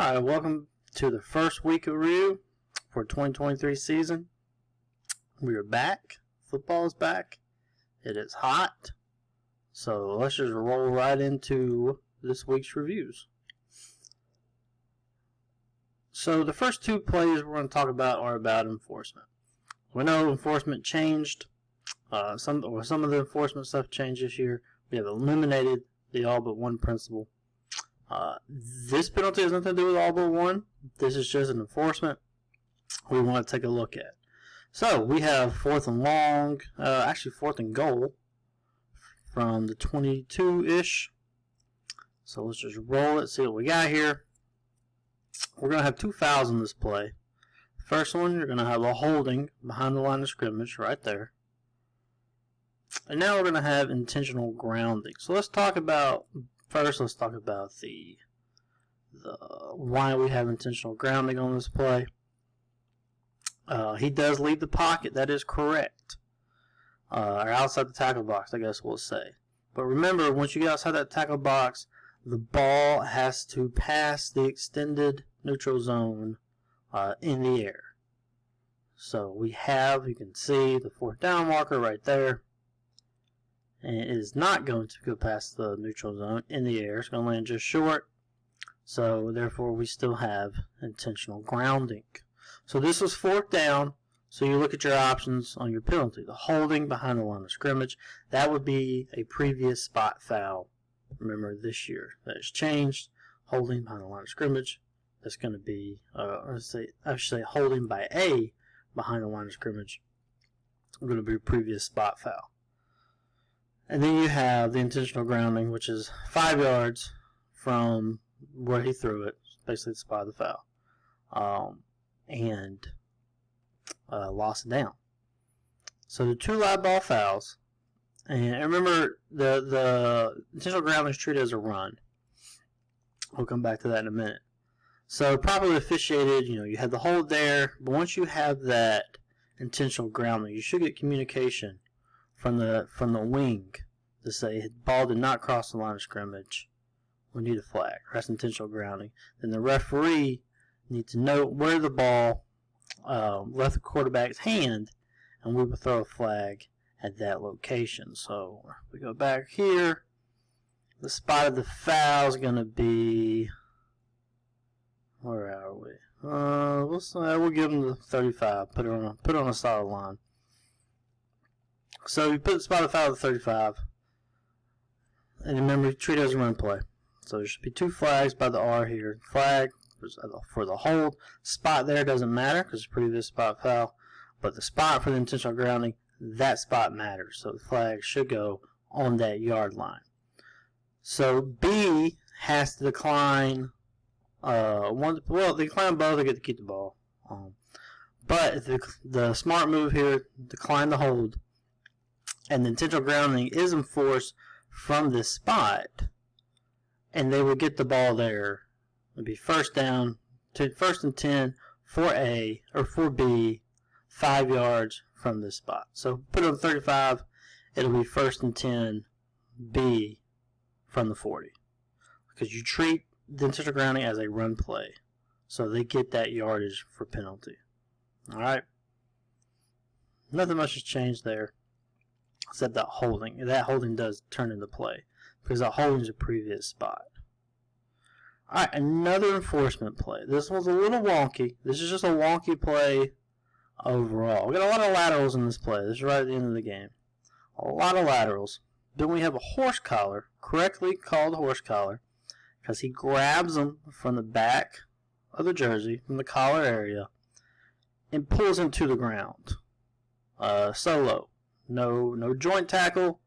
Alright, welcome to the first week of review for 2023 season. We are back. Football is back. It is hot. So let's just roll right into this week's reviews. So the first two plays we're going to talk about are about enforcement. We know enforcement changed. Some of the enforcement stuff changed this year. We have eliminated the all but one principle. This penalty has nothing to do with all but one. This is just an enforcement we want to take a look at. So we have fourth and goal from the 22-ish. So let's just roll it, see what we got here. We're going to have two fouls in this play. First one, you're going to have a holding behind the line of scrimmage right there. And now we're going to have intentional grounding. So let's talk about the why we have intentional grounding on this play. He does leave the pocket. That is correct. Or outside the tackle box, I guess we'll say. But remember, once you get outside that tackle box, the ball has to pass the extended neutral zone in the air. So we have, you can see the fourth down marker right there. And it is not going to go past the neutral zone in the air. It's going to land just short. So, therefore, we still have intentional grounding. So, this was fourth down. So, you look at your options on your penalty. The holding behind the line of scrimmage. That would be a previous spot foul. Remember, this year. That has changed. Holding behind the line of scrimmage. That's going to be, I should say holding by A behind the line of scrimmage. Going to be a previous spot foul. And then you have the intentional grounding, which is 5 yards from where he threw it, basically the spot of the foul, and lost it down. So the two live ball fouls, and remember the intentional grounding is treated as a run. We'll come back to that in a minute. So properly officiated, you had the hold there, but once you have that intentional grounding, you should get communication from the wing to say the ball did not cross the line of scrimmage. We need a flag. That's intentional grounding. Then the referee needs to know where the ball left the quarterback's hand, and we will throw a flag at that location. So if we go back here, the spot of the foul is going to be, where are we? We'll give him the 35. Put it on a solid line. So you put the spot of foul at 35. And remember, treat it as a run play. So there should be two flags by the R here. Flag for the hold. Spot there doesn't matter because it's a previous spot foul. But the spot for the intentional grounding, that spot matters. So the flag should go on that yard line. So B has to decline they decline both, they get to keep the ball. But the smart move here, decline the hold. And the intentional grounding is enforced from this spot, and they will get the ball there. It'll be first and 10 for A or for B, 5 yards from this spot. So put it on 35, it'll be first and 10 B from the 40, because you treat the intentional grounding as a run play, so they get that yardage for penalty. All right, nothing much has changed there. Except that holding. That holding does turn into play, because that holding is a previous spot. Alright, another enforcement play. This one's a little wonky. This is just a wonky play overall. We got a lot of laterals in this play. This is right at the end of the game. A lot of laterals. Then we have a horse collar, correctly called horse collar, because he grabs him from the back of the jersey, from the collar area, and pulls him to the ground. Solo. No joint tackle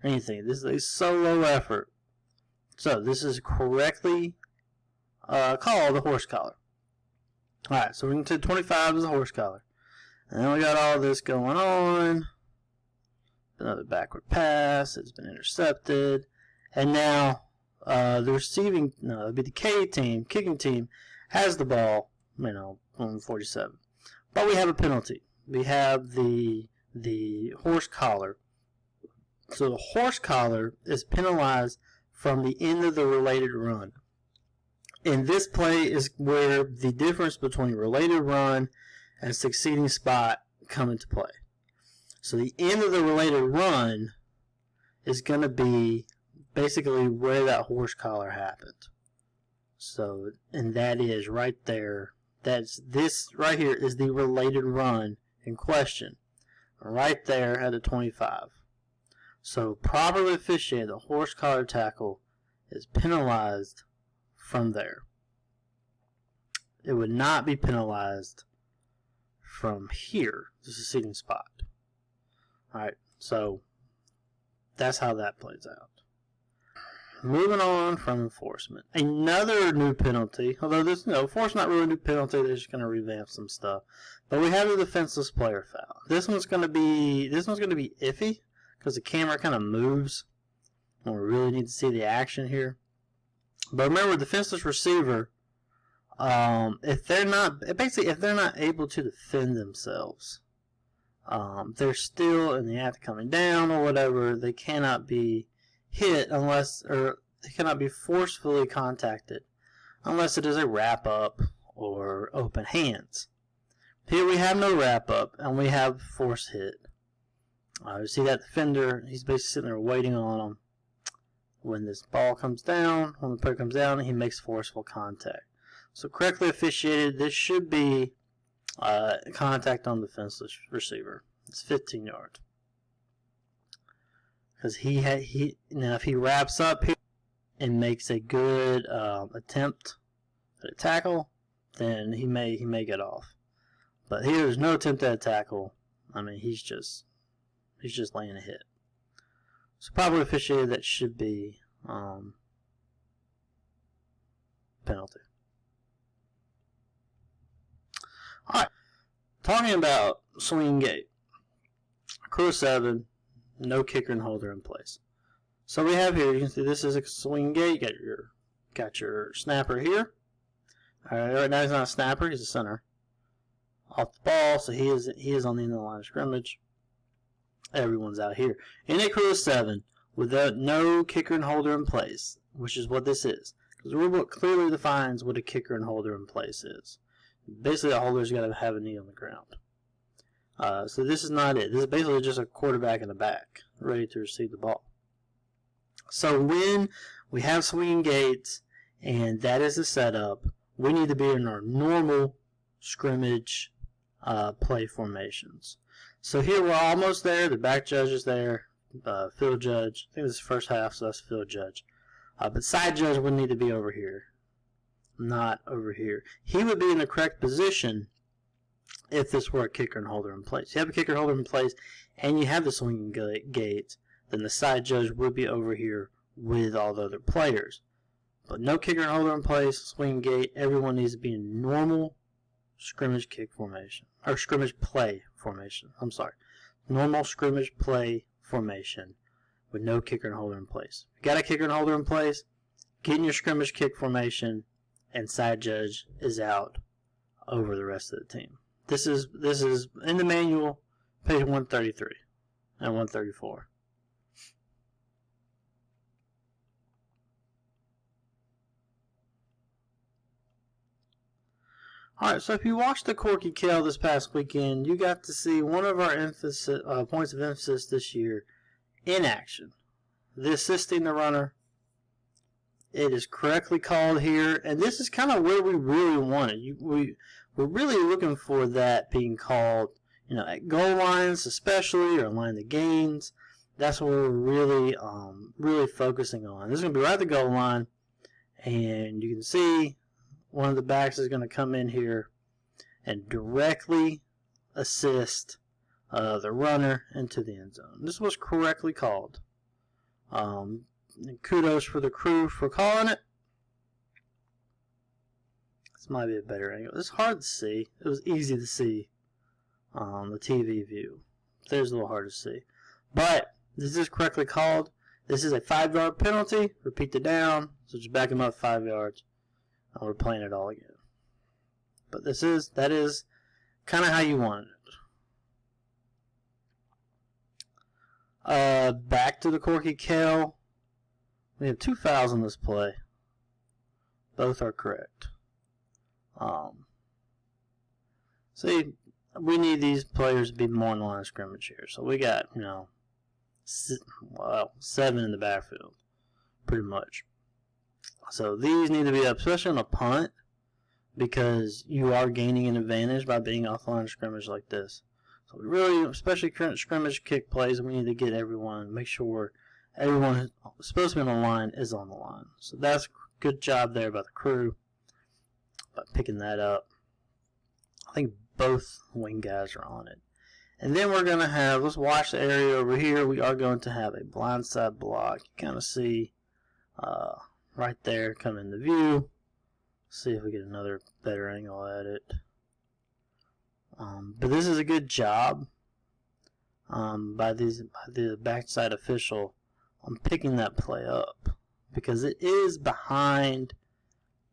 or anything. This is a solo effort. So this is correctly called a horse collar. Alright, so we can say 25 is a horse collar. And then we got all this going on. Another backward pass. It's been intercepted. And now it'd be the kicking team, has the ball, on 47. But we have a penalty. We have the horse collar. So the horse collar is penalized from the end of the related run. And this play is where the difference between related run and succeeding spot come into play. So the end of the related run is going to be basically where that horse collar happened. So, and that is right there. This right here is the related run in question. Right there at the 25. So properly officiated, the horse collar tackle is penalized from there. It would not be penalized from here, the succeeding spot. Alright, so that's how that plays out. Moving on from enforcement. Another new penalty, although this, enforcement's not really a new penalty, they're just going to revamp some stuff. But we have a defenseless player foul. This one's going to be iffy because the camera kind of moves and we really need to see the action here. But remember, defenseless receiver, if they're not able to defend themselves, they're still in the act of coming down or whatever, they cannot be hit or they cannot be forcefully contacted unless it is a wrap up or open hands. Here we have no wrap up and we have force hit. You see that defender, he's basically sitting there waiting on him. When this ball comes down, when the player comes down, he makes forceful contact. So correctly officiated, this should be contact on the defenseless receiver. It's 15 yards. Because if he wraps up here and makes a good attempt at a tackle, then he may get off. But here there's no attempt at a tackle. I mean, he's just laying a hit. So properly officiated, that should be penalty. All right, talking about swinging gate. Crew 7. No kicker and holder in place. So we have here, you can see this is a swing gate. You got your snapper here. Alright, right now he's not a snapper, he's a center. Off the ball, so he is on the end of the line of scrimmage. Everyone's out here. In a crew of 7, without no kicker and holder in place, which is what this is. Because the rulebook clearly defines what a kicker and holder in place is. Basically, the holder's got to have a knee on the ground. So this is not it. This is basically just a quarterback in the back, ready to receive the ball. So when we have swinging gates, and that is the setup, we need to be in our normal scrimmage play formations. So here we're almost there. The back judge is there. Field judge. I think this is the first half, so that's field judge. But side judge would need to be over here, not over here. He would be in the correct position if this were a kicker and holder in place. You have a kicker and holder in place, and you have the swinging gate, then the side judge would be over here with all the other players. But no kicker and holder in place, swinging gate, everyone needs to be in normal scrimmage kick formation. Or scrimmage play formation. I'm sorry. Normal scrimmage play formation with no kicker and holder in place. If you got a kicker and holder in place, get in your scrimmage kick formation, and side judge is out over the rest of the team. This is in the manual, page 133 and 134. Alright, so if you watched the Corky Kell this past weekend, you got to see one of our points of emphasis this year in action. The assisting the runner. It is correctly called here, and this is kind of where we really want it. We're really looking for that being called, at goal lines especially, or line the gains. That's what we're really focusing on. This is going to be right at the goal line, and you can see one of the backs is going to come in here and directly assist the runner into the end zone. This was correctly called. And kudos for the crew for calling it. This might be a better angle. It's hard to see. It was easy to see on the TV view. There's a little hard to see. But this is correctly called. This is a 5-yard penalty. Repeat the down. So just back him up 5 yards. And we're playing it all again. But that is kind of how you wanted it. Back to the Corky Kell. We have 2 fouls in this play. Both are correct. See, we need these players to be more in the line of scrimmage here. So we got, 7 in the backfield, pretty much. So these need to be up, especially on a punt, because you are gaining an advantage by being off the line of scrimmage like this. So we really, especially current scrimmage kick plays, we need to get everyone, make sure everyone who's supposed to be on the line is on the line. So that's a good job there by the crew by picking that up. I think both wing guys are on it. And then we're going to have, let's watch the area over here. We are going to have a blindside block. You kind of see right there come into view. See if we get another better angle at it. But this is a good job by the backside official on picking that play up, because it is behind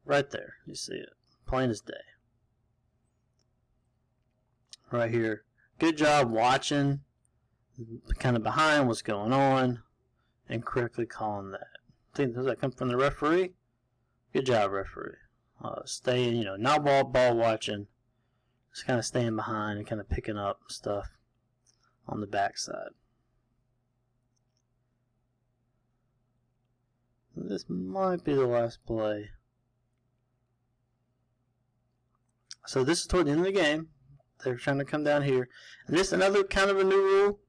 right there. You see it, plain as day. Right here. Good job watching kind of behind what's going on and correctly calling that. I think, does that come from the referee? Good job, referee. Staying, not ball watching. Just kind of staying behind and kind of picking up stuff on the backside. This might be the last play. So this is toward the end of the game. They're trying to come down here. And this is another kind of a new rule.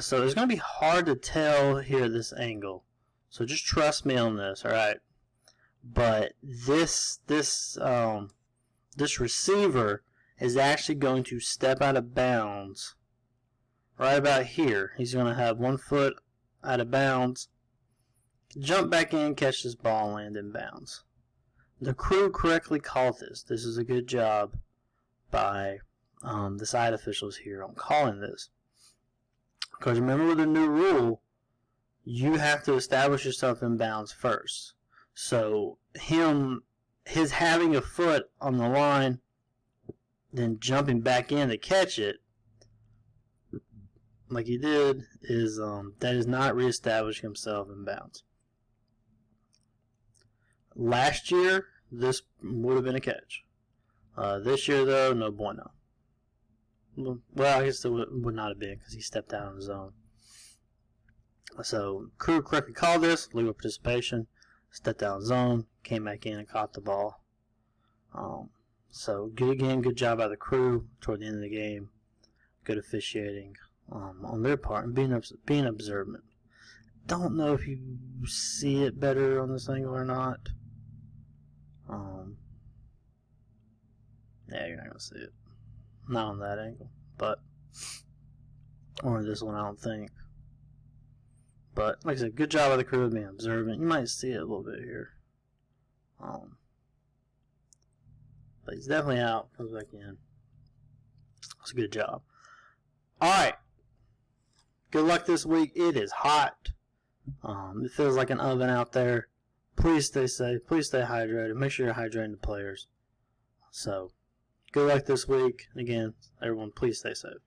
So it's going to be hard to tell here this angle. So just trust me on this, alright? But this receiver is actually going to step out of bounds right about here. He's going to have 1 foot out of bounds, jump back in, catch this ball, and land in bounds. The crew correctly called this. This is a good job by the side officials here on calling this. Because remember, with the new rule, you have to establish yourself in bounds first. So his having a foot on the line, then jumping back in to catch it, like he did, is that is not reestablishing himself in bounds. Last year, this would have been a catch. This year, though, no bueno. Well, I guess it would not have been because he stepped out on his own. So, crew correctly called this, legal participation, stepped out on his own, came back in and caught the ball. So, good job by the crew toward the end of the game. Good officiating on their part and being observant. Don't know if you see it better on this angle or not. Yeah, you're not going to see it. Not on that angle, but or this one, I don't think. But like I said, good job by the crew of being observant. You might see it a little bit here. But he's definitely out. Comes back in. It's a good job. Alright. Good luck this week. It is hot. It feels like an oven out there. Please stay safe. Please stay hydrated. Make sure you're hydrating the players. So, good luck this week. Again, everyone, please stay safe.